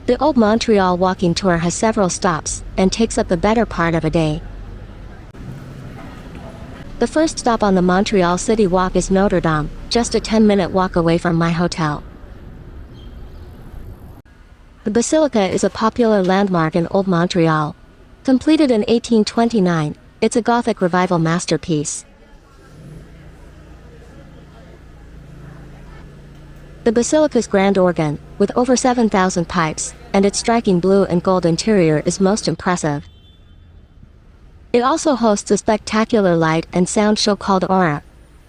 The Old Montreal walking tour has several stops and takes up the better part of a day. The first stop on the Montreal City Walk is Notre Dame, just a 10-minute walk away from my hotel. The Basilica is a popular landmark in Old Montreal. Completed in 1829, it's a Gothic Revival masterpiece. The Basilica's grand organ, with over 7,000 pipes, and its striking blue and gold interior is most impressive. It also hosts a spectacular light and sound show called Aura,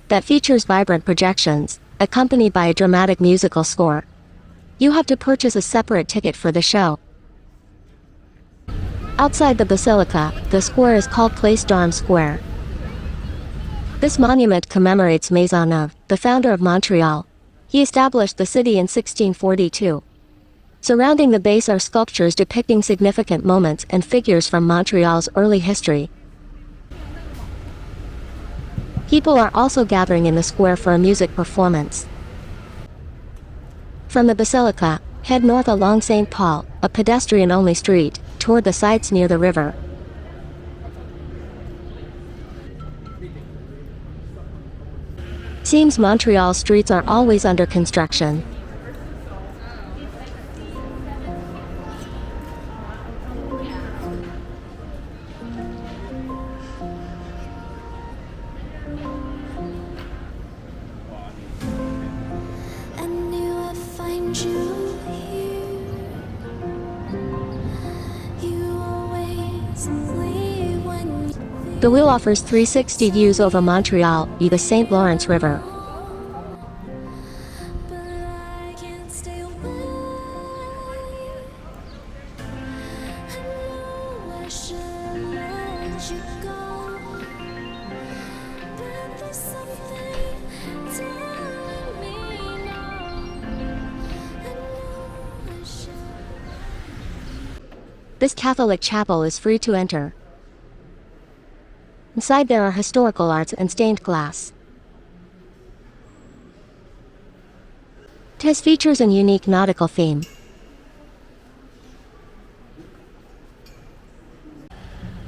that features vibrant projections, accompanied by a dramatic musical score. You have to purchase a separate ticket for the show. Outside the Basilica, the square is called Place d'Armes Square. This monument commemorates Maisonneuve, the founder of Montreal. He established the city in 1642. Surrounding the base are sculptures depicting significant moments and figures from Montreal's early history. People are also gathering in the square for a music performance. From the Basilica, head north along St. Paul, a pedestrian-only street, toward the sites near the river. Seems Montreal streets are always under construction. The wheel offers 360 views over Montreal via the St. Lawrence River. This Catholic chapel is free to enter. Inside there are historical arts and stained glass. It has features and unique nautical theme.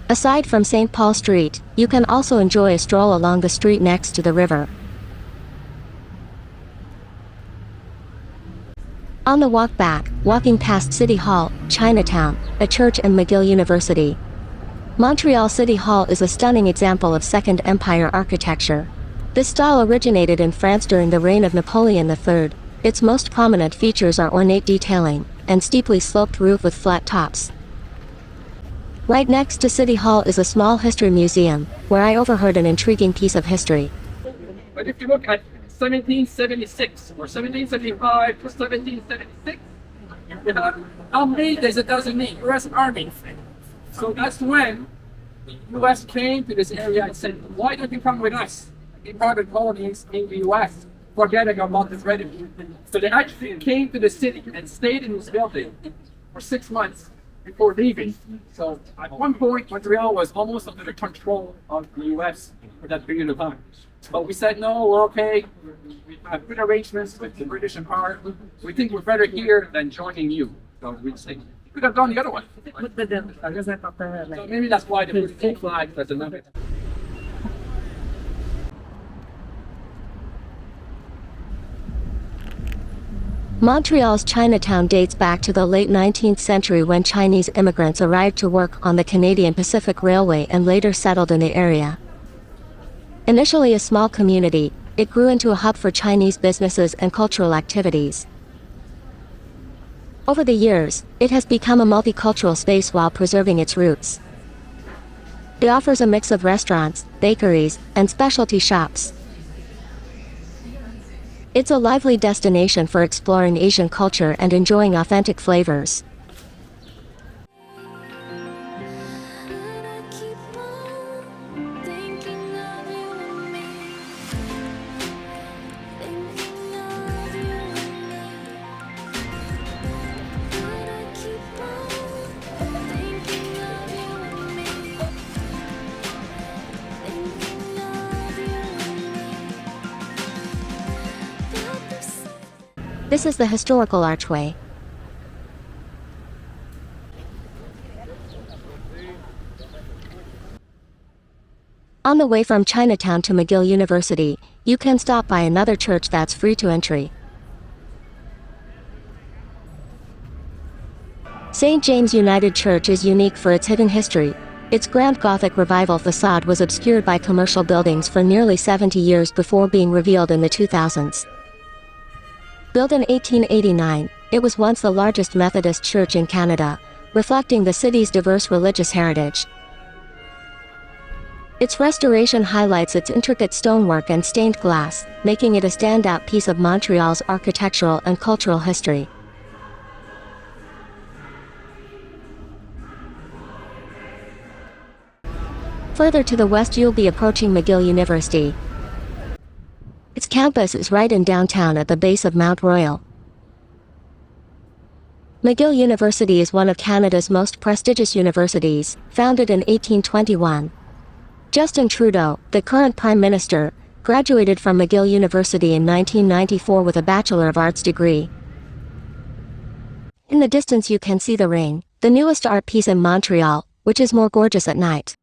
Aside from St. Paul Street, you can also enjoy a stroll along the street next to the river. On the walk back, walking past City Hall, Chinatown, a church and McGill University. Montreal City Hall is a stunning example of Second Empire architecture. This style originated in France during the reign of Napoleon III. Its most prominent features are ornate detailing and steeply sloped roof with flat tops. Right next to City Hall is a small history museum, where I overheard an intriguing piece of history. But if you look at 1776 or 1775 to 1776, you have how many days it doesn't need U.S. Army. So that's when the U.S. came to this area and said, why don't you come with us? Be part of the colonies in the U.S., forgetting about this revenue. So they actually came to the city and stayed in this building for 6 months before leaving. So at one point, Montreal was almost under the control of the U.S. for that period of time. But we said, no, we're okay. We have good arrangements with the British Empire. We think we're better here than joining you. So we say, could have gone the other way. So maybe that's why they put full flag as another. Montreal's Chinatown dates back to the late 19th century when Chinese immigrants arrived to work on the Canadian Pacific Railway and later settled in the area. Initially a small community, it grew into a hub for Chinese businesses and cultural activities. Over the years, it has become a multicultural space while preserving its roots. It offers a mix of restaurants, bakeries, and specialty shops. It's a lively destination for exploring Asian culture and enjoying authentic flavors. This is the historical archway. On the way from Chinatown to McGill University, you can stop by another church that's free to entry. St. James United Church is unique for its hidden history. Its grand Gothic revival facade was obscured by commercial buildings for nearly 70 years before being revealed in the 2000s. Built in 1889, it was once the largest Methodist church in Canada, reflecting the city's diverse religious heritage. Its restoration highlights its intricate stonework and stained glass, making it a standout piece of Montreal's architectural and cultural history. Further to the west you'll be approaching McGill University. Its campus is right in downtown at the base of Mount Royal. McGill University is one of Canada's most prestigious universities, founded in 1821. Justin Trudeau, the current Prime Minister, graduated from McGill University in 1994 with a Bachelor of Arts degree. In the distance you can see the Ring, the newest art piece in Montreal, which is more gorgeous at night.